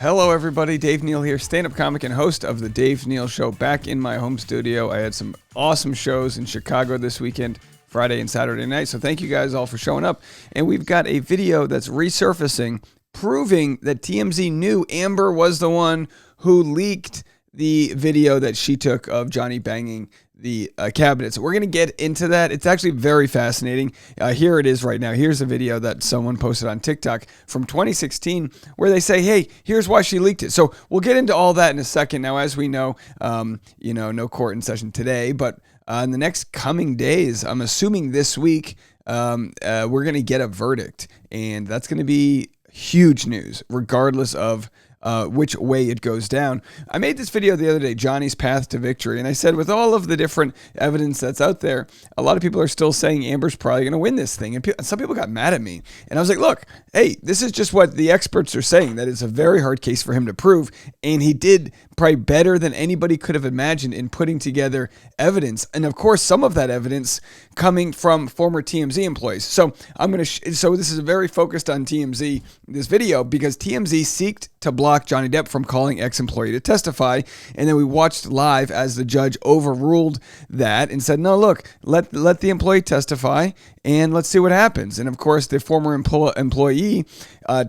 Hello everybody, Dave Neal here, stand-up comic and host of the Dave Neal Show, back in my home studio. I had some awesome shows in Chicago this weekend, Friday and Saturday night, so thank you guys all for showing up. And we've got a video that's resurfacing, proving that TMZ knew Amber was the one who leaked the video that she took of Johnny banging the cabinets. We're going to get into that. It's actually very fascinating. Here it is right now. Here's a video that someone posted on TikTok from 2016 where they say, hey, here's why she leaked it. So we'll get into all that in a second. Now, as we know, no court in session today, but in the next coming days, I'm assuming this week, we're going to get a verdict, and that's going to be huge news, regardless of which way it goes down. I made this video the other day, Johnny's Path to Victory, and I said with all of the different evidence that's out there, a lot of people are still saying Amber's probably going to win this thing, and some people got mad at me. And I was like, look, hey, this is just what the experts are saying, that it's a very hard case for him to prove, and he did probably better than anybody could have imagined in putting together evidence, and of course some of that evidence coming from former TMZ employees. So so this is very focused on TMZ, this video, because TMZ sought to block Johnny Depp from calling ex-employee to testify, and then we watched live as the judge overruled that and said, no, look, let the employee testify and let's see what happens. And of course the former employee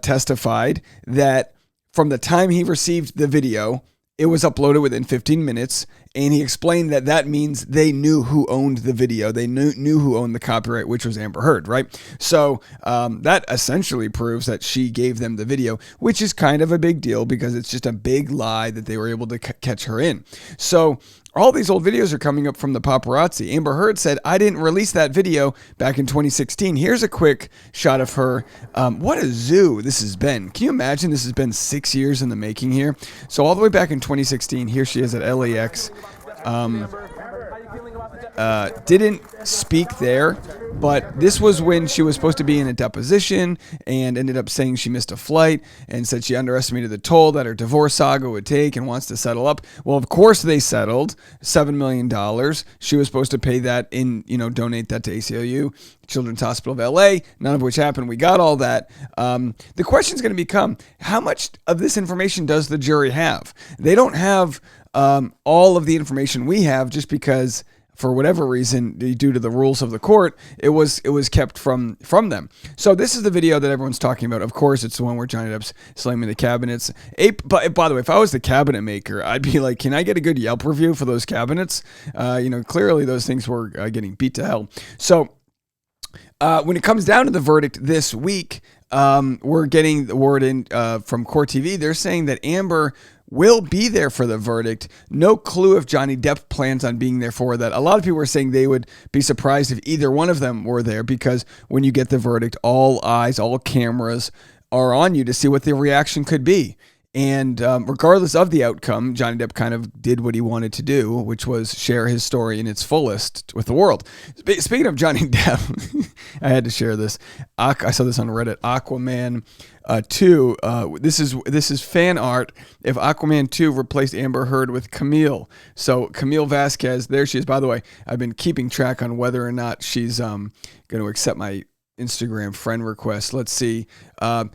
testified that from the time he received the video, it was uploaded within 15 minutes, and he explained that that means they knew who owned the video. They knew who owned the copyright, which was Amber Heard, right? So that essentially proves that she gave them the video, which is kind of a big deal because it's just a big lie that they were able to catch her in. So all these old videos are coming up from the paparazzi. Amber Heard said, I didn't release that video back in 2016. Here's a quick shot of her. What a zoo this has been. Can you imagine this has been 6 years in the making here? So all the way back in 2016, here she is at LAX. Didn't speak there, but this was when she was supposed to be in a deposition and ended up saying she missed a flight and said she underestimated the toll that her divorce saga would take and wants to settle up. Well, of course they settled $7 million. She was supposed to pay that donate that to ACLU, Children's Hospital of LA, none of which happened. We got all that. The question is going to become, how much of this information does the jury have? They don't have all of the information we have, just because for whatever reason, due to the rules of the court, it was kept from them. So this is the video that everyone's talking about. Of course, it's the one where Johnny Depp's slamming the cabinets. But by the way, if I was the cabinet maker, I'd be like, can I get a good Yelp review for those cabinets? Clearly those things were getting beat to hell. So when it comes down to the verdict this week, we're getting the word in from Court TV. They're saying that Amber will be there for the verdict. No clue if Johnny Depp plans on being there for that. A lot of people are saying they would be surprised if either one of them were there, because when you get the verdict, all eyes, all cameras are on you to see what the reaction could be. And regardless of the outcome, Johnny Depp kind of did what he wanted to do, which was share his story in its fullest with the world. Speaking of Johnny Depp, I had to share this. I saw this on Reddit. Aquaman 2. This is fan art. If Aquaman 2 replaced Amber Heard with Camille. So Camille Vasquez, there she is. By the way, I've been keeping track on whether or not she's going to accept my Instagram friend request. Let's see.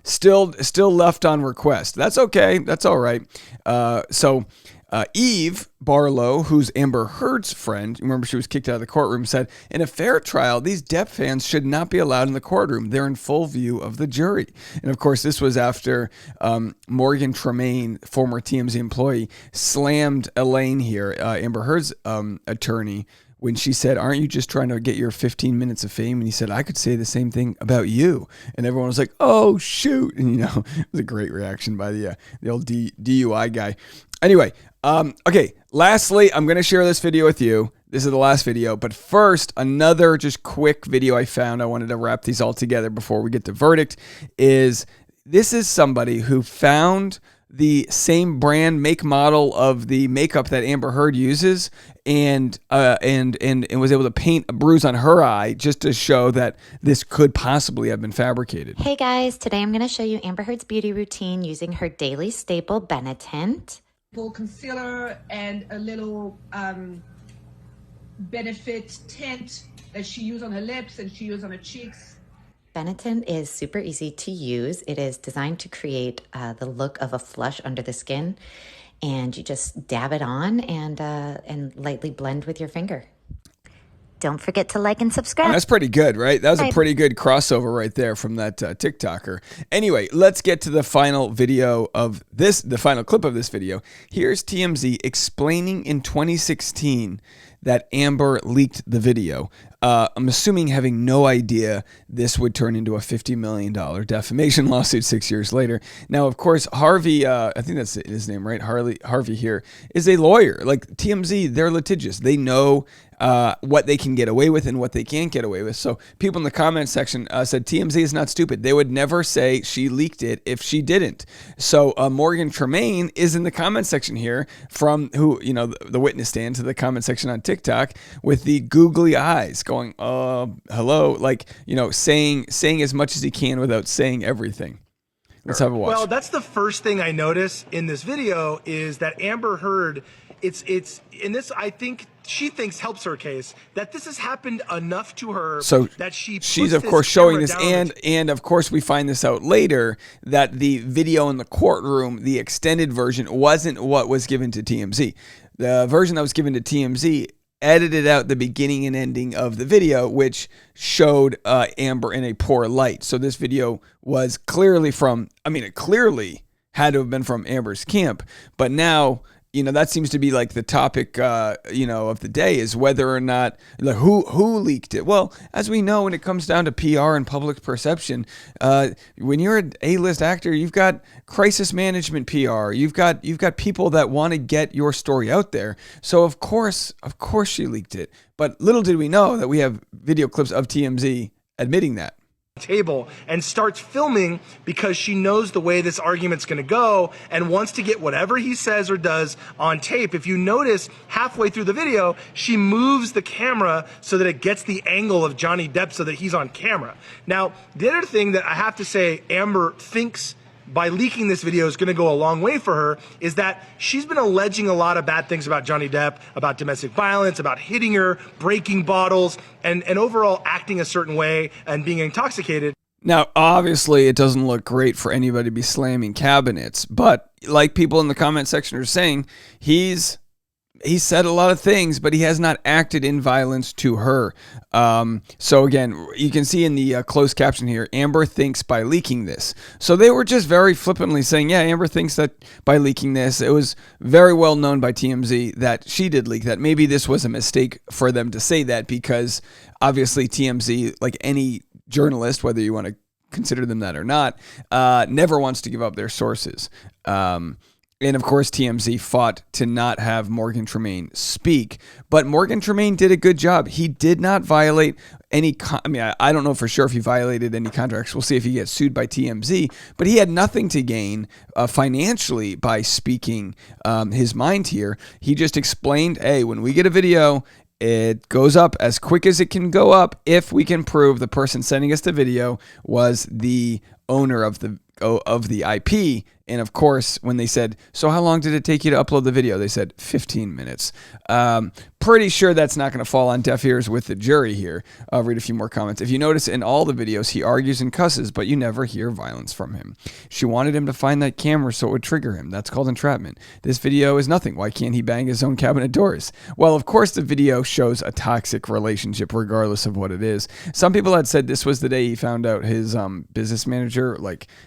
Still left on request. That's okay. That's all right. So Eve Barlow, who's Amber Heard's friend, remember she was kicked out of the courtroom, said, in a fair trial, these Depp fans should not be allowed in the courtroom. They're in full view of the jury. And of course, this was after Morgan Tremaine, former TMZ employee, slammed Elaine here, Amber Heard's attorney, when she said, aren't you just trying to get your 15 minutes of fame? And he said, I could say the same thing about you. And everyone was like, oh, shoot. And, it was a great reaction by the old DUI guy. Anyway, okay, lastly, I'm going to share this video with you. This is the last video. But first, another just quick video I found. I wanted to wrap these all together before we get to verdict. This is somebody who found the same brand, make, model of the makeup that Amber Heard uses, and was able to paint a bruise on her eye just to show that this could possibly have been fabricated. Hey guys, today I'm going to show you Amber Heard's beauty routine using her daily staple Benetint. Concealer and a little Benefit tint that she used on her lips and she used on her cheeks. Benetton is super easy to use. It is designed to create the look of a flush under the skin, and you just dab it on and lightly blend with your finger. Don't forget to like and subscribe. That's pretty good, right? That was a pretty good crossover right there from that TikToker. Anyway, let's get to the final video of this, the final clip of this video. Here's TMZ explaining in 2016 that Amber leaked the video. I'm assuming having no idea this would turn into a $50 million defamation lawsuit 6 years later. Now, of course, Harvey, I think that's his name, right? Harvey here is a lawyer. Like TMZ, they're litigious. They know what they can get away with and what they can't get away with. So people in the comment section said TMZ is not stupid. They would never say she leaked it if she didn't. So Morgan Tremaine is in the comment section here from who, you know, the witness stand to the comment section on TikTok with the googly eyes going, hello, like, you know, saying as much as he can without saying everything. Let's have a watch. Well, that's the first thing I notice in this video is that Amber Heard, it's in this, I think she thinks helps her case, that this has happened enough to her so that she's of course showing this, and of course we find this out later that the video in the courtroom, the extended version, wasn't what was given to TMZ. The version that was given to TMZ edited out the beginning and ending of the video, which showed Amber in a poor light. So this video was clearly from, I mean, it clearly had to have been from Amber's camp, but now, you know, that seems to be like the topic, you know, of the day is whether or not, like, who leaked it. Well, as we know, when it comes down to PR and public perception, when you're an A-list actor, you've got crisis management PR. You've got people that want to get your story out there. So of course she leaked it. But little did we know that we have video clips of TMZ admitting that. Table and starts filming because she knows the way this argument's going to go and wants to get whatever he says or does on tape. If you notice, halfway through the video, she moves the camera so that it gets the angle of Johnny Depp so that he's on camera. Now, the other thing that I have to say Amber thinks by leaking this video is going to go a long way for her is that she's been alleging a lot of bad things about Johnny Depp, about domestic violence, about hitting her, breaking bottles, and overall acting a certain way and being intoxicated. Now, obviously, it doesn't look great for anybody to be slamming cabinets, but like people in the comment section are saying, he's said a lot of things, but he has not acted in violence to her. So again, you can see in the closed caption here, Amber thinks by leaking this. So they were just very flippantly saying, yeah, Amber thinks that by leaking this, it was very well known by TMZ that she did leak that. Maybe this was a mistake for them to say that because obviously TMZ, like any journalist, whether you want to consider them that or not, never wants to give up their sources. And of course, TMZ fought to not have Morgan Tremaine speak, but Morgan Tremaine did a good job. He did not violate any, I don't know for sure if he violated any contracts. We'll see if he gets sued by TMZ, but he had nothing to gain financially by speaking his mind here. He just explained, hey, when we get a video, it goes up as quick as it can go up if we can prove the person sending us the video was the owner of the IP. And of course, when they said, so how long did it take you to upload the video? They said 15 minutes. Pretty sure that's not going to fall on deaf ears with the jury here. I'll read a few more comments. If you notice in all the videos, he argues and cusses, but you never hear violence from him. She wanted him to find that camera so it would trigger him. That's called entrapment. This video is nothing. Why can't he bang his own cabinet doors? Well, of course, the video shows a toxic relationship regardless of what it is. Some people had said this was the day he found out his business manager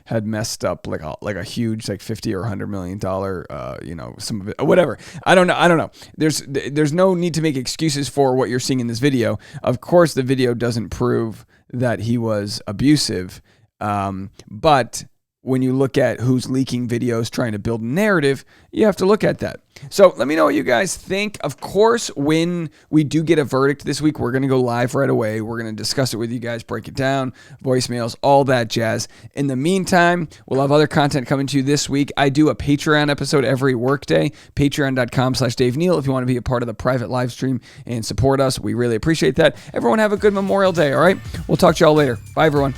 had messed up like a huge like $50 or $100 million some of it, whatever. I don't know. There's no need to make excuses for what you're seeing in this video. Of course, the video doesn't prove that he was abusive, but when you look at who's leaking videos trying to build a narrative, you have to look at that. So let me know what you guys think. Of course, when we do get a verdict this week, we're going to go live right away. We're going to discuss it with you guys, break it down, voicemails, all that jazz. In the meantime, we'll have other content coming to you this week. I do a Patreon episode every workday, patreon.com/Dave Neal. If you want to be a part of the private live stream and support us, we really appreciate that. Everyone have a good Memorial Day, all right? We'll talk to y'all later. Bye, everyone.